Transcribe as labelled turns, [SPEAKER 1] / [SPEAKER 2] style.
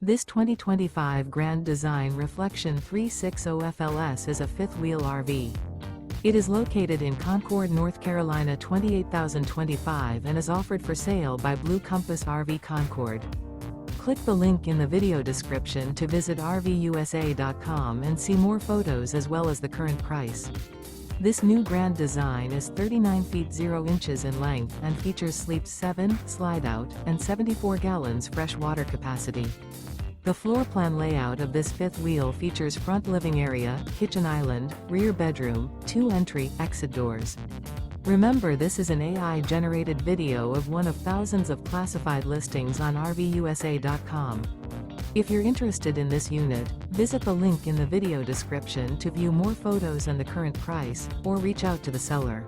[SPEAKER 1] This 2025 Grand Design Reflection 360 FLS is a fifth-wheel RV. It is located in Concord, North Carolina 28025 and is offered for sale by Blue Compass RV Concord. Click the link in the video description to visit RVUSA.com and see more photos as well as the current price. This new Grand Design is 39 feet 0 inches in length and features sleeps 7, slide-out, and 74 gallons fresh water capacity. The floor plan layout of this fifth wheel features front living area, kitchen island, rear bedroom, 2 entry/exit doors. Remember, this is an AI-generated video of one of thousands of classified listings on RVUSA.com. If you're interested in this unit, visit the link in the video description to view more photos and the current price, or reach out to the seller.